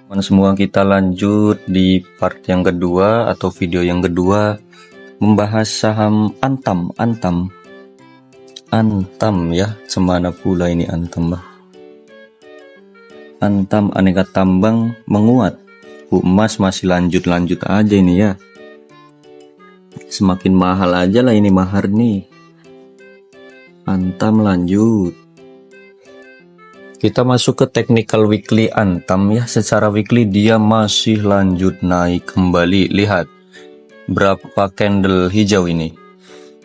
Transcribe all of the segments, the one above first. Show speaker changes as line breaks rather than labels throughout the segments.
Teman semua, kita lanjut di part yang kedua atau video yang kedua, membahas saham Antam ya, semana pula ini Antam bah. Antam Aneka Tambang menguat, Bu emas masih lanjut aja ini ya, semakin mahal aja lah ini mahar nih. Antam lanjut. Kita masuk ke technical weekly Antam ya. Secara weekly dia masih lanjut naik kembali. Lihat berapa candle hijau ini.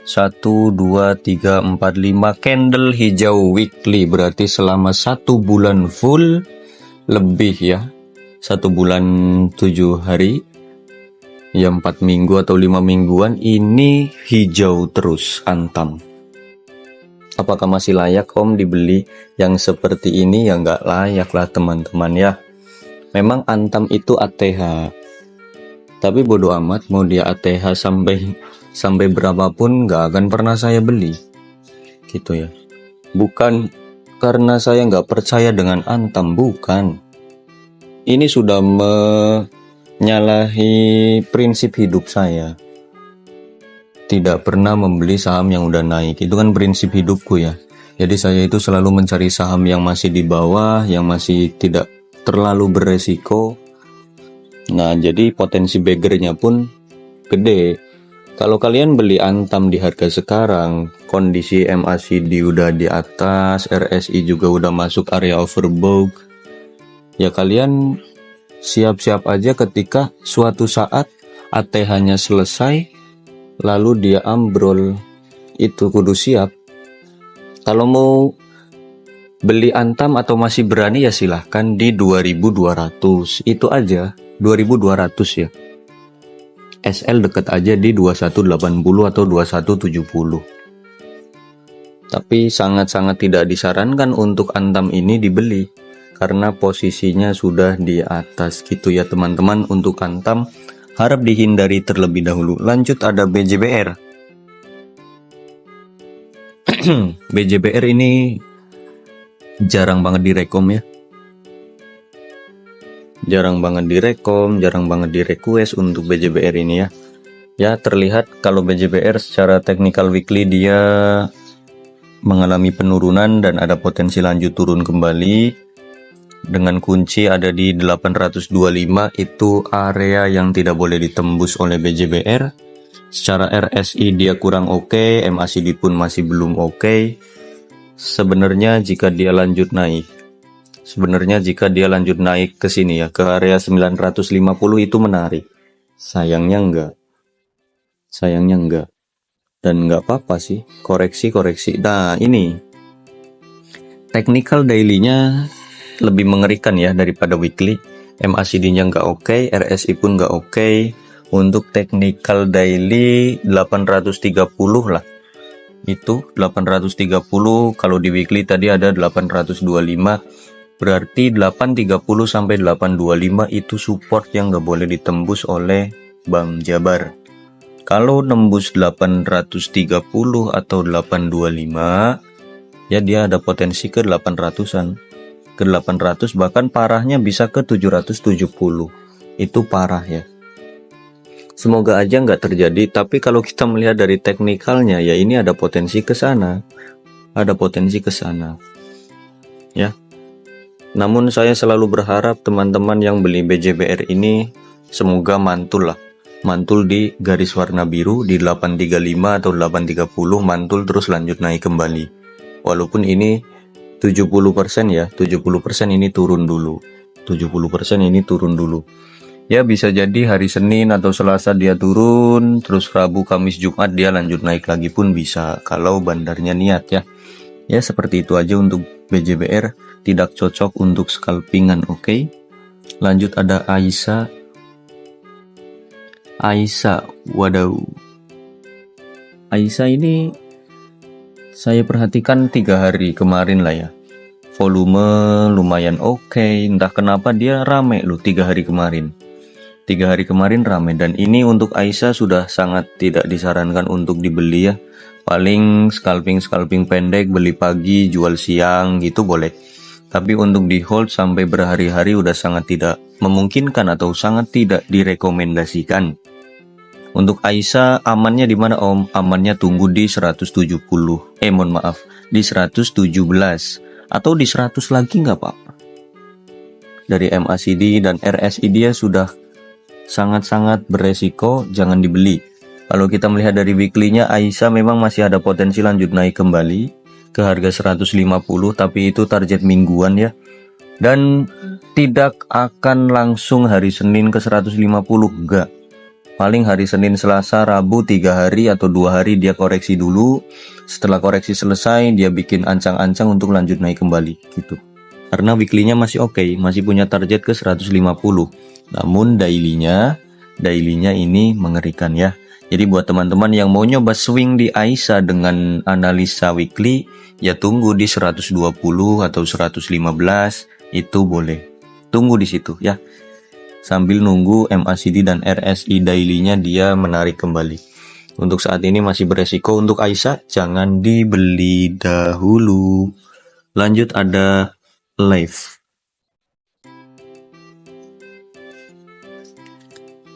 1, 2, 3, 4, 5 candle hijau weekly. Berarti selama 1 bulan full lebih ya. 1 bulan 7 hari ya, 4 minggu atau 5 mingguan ini hijau terus Antam. Apakah masih layak Om dibeli? Yang seperti ini ya nggak layak lah teman-teman ya. Memang Antam itu ATH, tapi bodo amat mau dia ATH sampai berapapun nggak akan pernah saya beli gitu ya. Bukan karena saya nggak percaya dengan Antam, bukan. Ini sudah menyalahi prinsip hidup saya. Tidak pernah membeli saham yang udah naik. Itu kan prinsip hidupku ya. Jadi saya itu selalu mencari saham yang masih di bawah, yang masih tidak terlalu beresiko. Nah, jadi potensi beggarnya pun gede. Kalau kalian beli Antam di harga sekarang, kondisi MACD udah di atas, RSI juga udah masuk area overbought, ya kalian siap-siap aja ketika suatu saat ATH-nya selesai lalu dia ambrol, itu kudu siap. Kalau mau beli Antam atau masih berani ya silahkan di 2200, itu aja 2200 ya. SL deket aja di 2180 atau 2170. Tapi sangat-sangat tidak disarankan untuk Antam ini dibeli karena posisinya sudah di atas gitu ya teman-teman. Untuk Antam harap dihindari terlebih dahulu. Lanjut ada BJBR. BJBR ini jarang banget direkom ya. Jarang banget direkom, jarang banget di request untuk BJBR ini ya. Ya terlihat kalau BJBR secara technical weekly dia mengalami penurunan dan ada potensi lanjut turun kembali. Dengan kunci ada di 825, itu area yang tidak boleh ditembus oleh BJBR. Secara RSI dia kurang oke, MACD pun masih belum oke. Sebenarnya jika dia lanjut naik ke sini ya, ke area 950 itu menarik. Sayangnya enggak. Dan enggak apa-apa sih, koreksi. Nah ini technical daily-nya lebih mengerikan ya daripada weekly. MACD-nya nggak oke, RSI pun nggak oke. Untuk technical daily 830 lah. Itu 830, kalau di weekly tadi ada 825. Berarti 830 sampai 825 itu support yang nggak boleh ditembus oleh Bang Jabar. Kalau nembus 830 atau 825 ya dia ada potensi ke 800-an. Ke 800, bahkan parahnya bisa ke 770. Itu parah ya. Semoga aja nggak terjadi, tapi kalau kita melihat dari teknikalnya ya ini ada potensi ke sana. Ya. Namun saya selalu berharap teman-teman yang beli BJBR ini semoga mantul di garis warna biru di 835 atau 830, mantul terus lanjut naik kembali. Walaupun ini 70% ya, 70% ini turun dulu. Ya bisa jadi hari Senin atau Selasa dia turun, terus Rabu, Kamis, Jumat dia lanjut naik lagi pun bisa kalau bandarnya niat ya. Ya seperti itu aja untuk BJBR, tidak cocok untuk scalpingan, oke? Lanjut ada Aisyah, wadaw. Aisyah ini saya perhatikan 3 hari kemarin lah ya. Volume lumayan oke. Entah kenapa dia rame loh 3 hari kemarin. 3 hari kemarin rame. Dan ini untuk Aisyah sudah sangat tidak disarankan untuk dibeli ya. Paling scalping pendek, beli pagi, jual siang gitu boleh. Tapi untuk di hold sampai berhari-hari udah sangat tidak memungkinkan atau sangat tidak direkomendasikan. Untuk Aisyah amannya di mana Om? Amannya tunggu di 170. Mohon maaf, di 117 atau di 100 lagi nggak apa-apa. Dari MACD dan RSI dia sudah sangat-sangat beresiko, jangan dibeli. Kalau kita melihat dari weekly-nya, Aisyah memang masih ada potensi lanjut naik kembali ke harga 150, tapi itu target mingguan ya. Dan tidak akan langsung hari Senin ke 150, enggak. Paling hari Senin, Selasa, Rabu 3 hari atau 2 hari dia koreksi dulu. Setelah koreksi selesai, dia bikin ancang-ancang untuk lanjut naik kembali gitu. Karena weekly-nya masih oke, masih punya target ke 150. Namun daily-nya ini mengerikan ya. Jadi buat teman-teman yang mau nyoba swing di Aisyah dengan analisa weekly, ya tunggu di 120 atau 115, itu boleh. Tunggu di situ ya. Sambil nunggu MACD dan RSI daily-nya dia menarik kembali. Untuk saat ini masih beresiko. Untuk Aisyah jangan dibeli dahulu. Lanjut ada Live.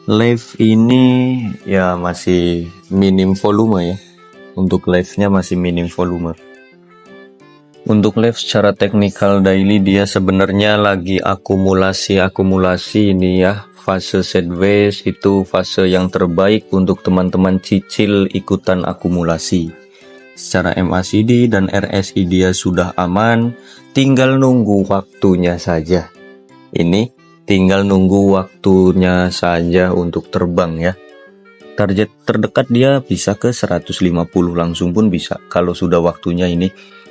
Live ini ya masih minim volume ya. Untuk live-nya masih minim volume. Untuk live secara teknikal daily dia sebenarnya lagi akumulasi ini ya. Fase sideways itu fase yang terbaik untuk teman-teman cicil ikutan akumulasi. Secara MACD dan RSI dia sudah aman, tinggal nunggu waktunya saja. Ini tinggal nunggu waktunya saja untuk terbang ya. Target terdekat dia bisa ke 150 langsung pun bisa kalau sudah waktunya ini.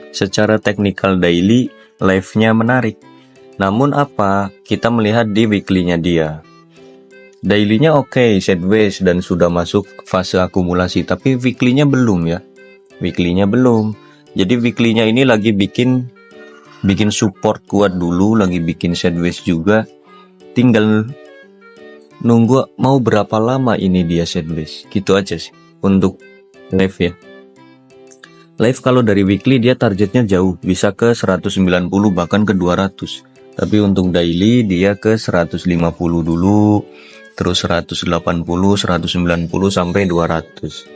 Secara teknikal daily, live-nya menarik. Namun apa? Kita melihat di weekly-nya dia. Daily-nya oke, sideways dan sudah masuk fase akumulasi, tapi weekly-nya belum ya. Weekly-nya belum. Jadi weekly-nya ini lagi bikin support kuat dulu, lagi bikin sideways juga. Tinggal nunggu mau berapa lama ini dia sideways. Gitu aja sih untuk live ya. Live kalau dari weekly dia targetnya jauh, bisa ke 190 bahkan ke 200. Tapi untuk daily dia ke 150 dulu, terus 180, 190 sampai 200.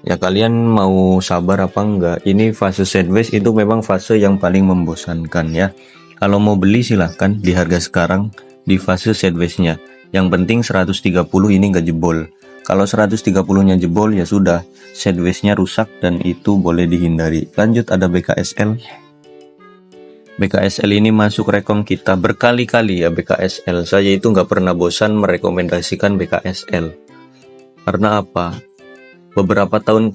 Ya kalian mau sabar apa enggak? Ini fase sideways itu memang fase yang paling membosankan ya. Kalau mau beli silahkan di harga sekarang di fase sideways-nya. Yang penting 130 ini enggak jebol. Kalau 130-nya jebol ya sudah, sideways-nya rusak dan itu boleh dihindari. Lanjut ada BKSL. BKSL ini masuk rekom kita berkali-kali ya BKSL. Saya itu nggak pernah bosan merekomendasikan BKSL. Karena apa? Beberapa tahun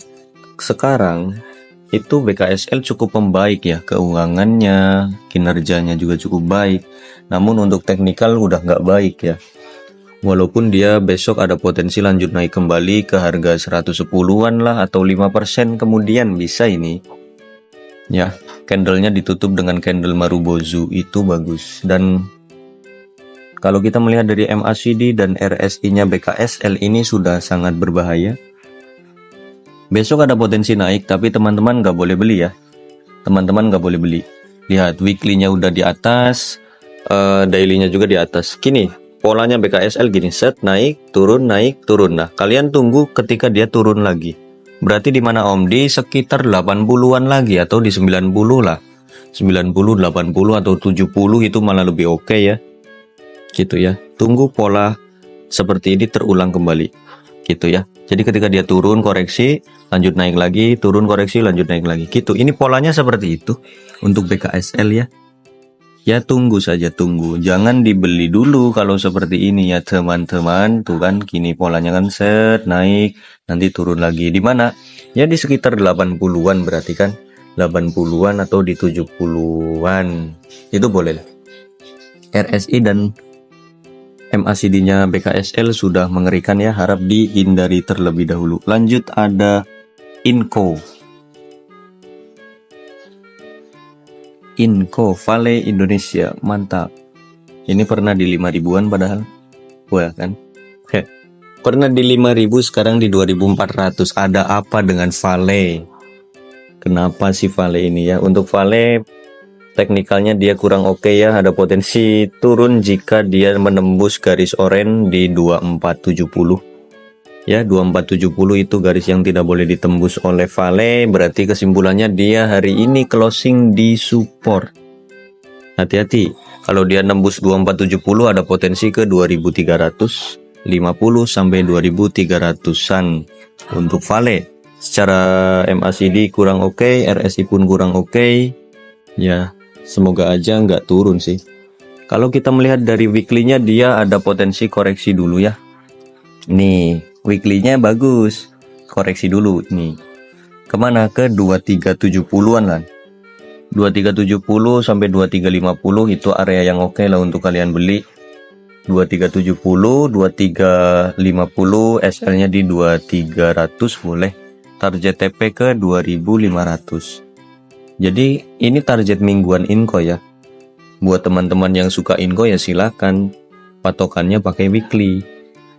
sekarang itu BKSL cukup membaik ya, keuangannya, kinerjanya juga cukup baik. Namun untuk teknikal udah nggak baik ya. Walaupun dia besok ada potensi lanjut naik kembali ke harga 110-an lah atau 5% kemudian bisa ini. Ya, candlenya ditutup dengan candle Marubozu itu bagus. Dan kalau kita melihat dari MACD dan RSI-nya BKSL ini sudah sangat berbahaya. Besok ada potensi naik tapi teman-teman nggak boleh beli ya. Teman-teman nggak boleh beli. Lihat weekly-nya udah di atas, daily-nya juga di atas. Gini. Polanya BKSL gini, set naik, turun. Nah, kalian tunggu ketika dia turun lagi. Berarti di mana Om? Di sekitar 80-an lagi atau di 90 lah. 90, 80 atau 70 itu malah lebih oke ya. Gitu ya. Tunggu pola seperti ini terulang kembali. Gitu ya. Jadi ketika dia turun koreksi, lanjut naik lagi, turun koreksi, lanjut naik lagi. Gitu. Ini polanya seperti itu untuk BKSL ya. Ya tunggu saja, tunggu. Jangan dibeli dulu kalau seperti ini ya teman-teman. Tuh kan kini polanya kan set naik, nanti turun lagi. Di mana? Ya di sekitar 80-an berarti kan. 80-an atau di 70-an. Itu boleh. RSI dan MACD-nya BKSL sudah mengerikan ya, harap dihindari terlebih dahulu. Lanjut ada Inco Vale Indonesia, mantap. Ini pernah di 5 ribuan padahal. Wah kan. Pernah di 5.000 sekarang di 2.400. Ada apa dengan Vale? Kenapa sih Vale ini ya? Untuk Vale teknikalnya dia kurang oke ya, ada potensi turun jika dia menembus garis oranye di 2470 ya. 2470 itu garis yang tidak boleh ditembus oleh Vale, berarti kesimpulannya dia hari ini closing di support. Hati-hati, kalau dia nembus 2470 ada potensi ke 2350 sampai 2300-an untuk Vale. Secara MACD kurang oke, RSI pun kurang oke ya. Semoga aja nggak turun sih. Kalau kita melihat dari weekly-nya, dia ada potensi koreksi dulu ya. Nih, weekly-nya bagus. Koreksi dulu nih. Kemana? Ke 2370-an lah. 2370 sampai 2350 itu area yang oke lah untuk kalian beli. 2370, 2350, SL-nya di 2300 boleh. Target TP ke 2500. Jadi ini target mingguan Inco ya. Buat teman-teman yang suka Inco ya silakan. Patokannya pakai weekly.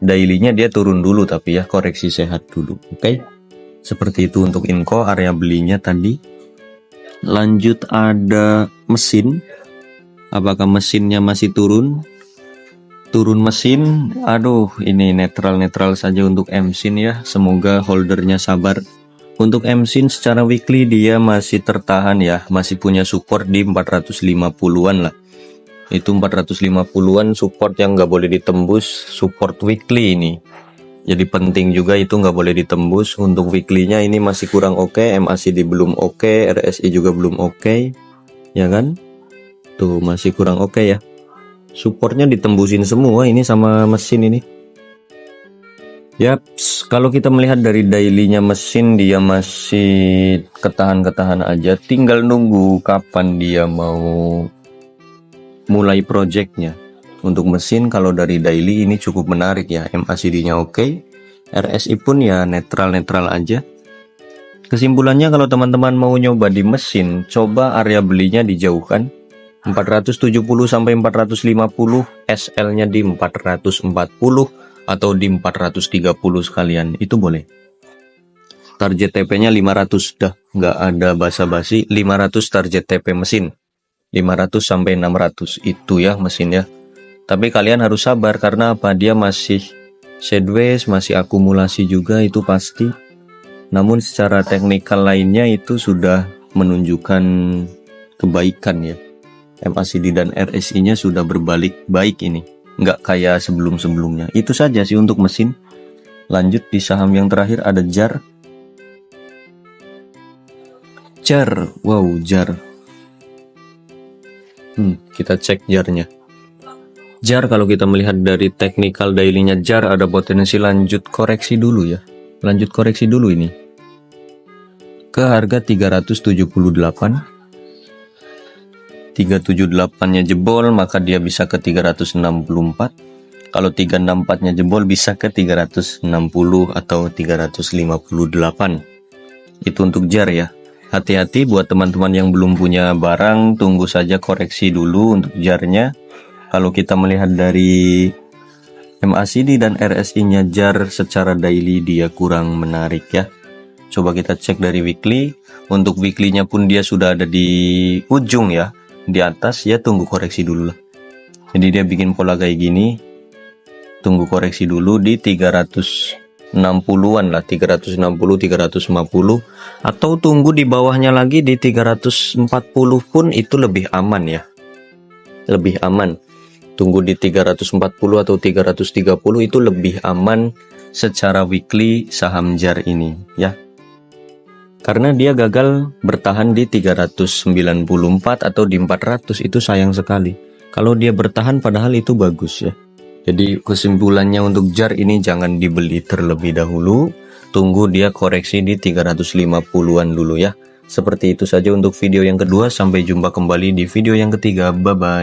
Daily-nya dia turun dulu tapi ya, koreksi sehat dulu. Oke. Seperti itu untuk Inco, area belinya tadi. Lanjut ada mesin. Apakah mesinnya masih turun? Turun mesin. Aduh, ini netral-netral saja untuk MSIN ya. Semoga holdernya sabar. Untuk MSIN secara weekly dia masih tertahan ya, masih punya support di 450-an lah. Itu 450-an support yang nggak boleh ditembus, support weekly ini. Jadi penting juga itu nggak boleh ditembus. Untuk weekly-nya ini masih kurang oke, MACD belum oke, RSI juga belum oke, ya kan? Tuh masih kurang oke ya. Supportnya ditembusin semua ini sama mesin ini. Yaps, kalau kita melihat dari daily-nya mesin, dia masih ketahan-ketahan aja, tinggal nunggu kapan dia mau mulai projectnya. Untuk mesin kalau dari daily ini cukup menarik ya, MACD-nya oke, RSI pun ya netral-netral aja. Kesimpulannya kalau teman-teman mau nyoba di mesin, coba area belinya dijauhkan 470 sampai 450, SL-nya di 440 atau di 430 sekalian, itu boleh. Target TP-nya 500 dah, nggak ada basa-basi. 500 target TP mesin, 500 sampai 600 itu ya mesinnya. Tapi kalian harus sabar karena apa? Dia masih sideways, masih akumulasi juga itu pasti. Namun secara teknikal lainnya itu sudah menunjukkan kebaikan ya. MACD dan RSI-nya sudah berbalik baik ini. Nggak kayak sebelum-sebelumnya. Itu saja sih untuk mesin. Lanjut di saham yang terakhir ada JAR. JAR, wow JAR. Kita cek JAR-nya. JAR kalau kita melihat dari technical daily-nya JAR ada potensi lanjut koreksi dulu ya. Lanjut koreksi dulu ini. Ke harga 378. 378-nya jebol maka dia bisa ke 364. Kalau 364-nya jebol bisa ke 360 atau 358. Itu untuk JAR ya. Hati-hati buat teman-teman yang belum punya barang, tunggu saja koreksi dulu untuk JAR-nya. Kalau kita melihat dari MACD dan RSI-nya JAR secara daily dia kurang menarik ya. Coba kita cek dari weekly. Untuk weekly-nya pun dia sudah ada di ujung ya. Di atas ya, tunggu koreksi dulu lah. Jadi dia bikin pola kayak gini, tunggu koreksi dulu di 360-an lah, 360 350, atau tunggu di bawahnya lagi di 340 pun itu lebih aman ya. Lebih aman. Tunggu di 340 atau 330 itu lebih aman secara weekly saham JAR ini ya. Karena dia gagal bertahan di 394 atau di 400, itu sayang sekali. Kalau dia bertahan padahal itu bagus ya. Jadi kesimpulannya untuk JAR ini jangan dibeli terlebih dahulu. Tunggu dia koreksi di 350-an dulu ya. Seperti itu saja untuk video yang kedua. Sampai jumpa kembali di video yang ketiga. Bye-bye.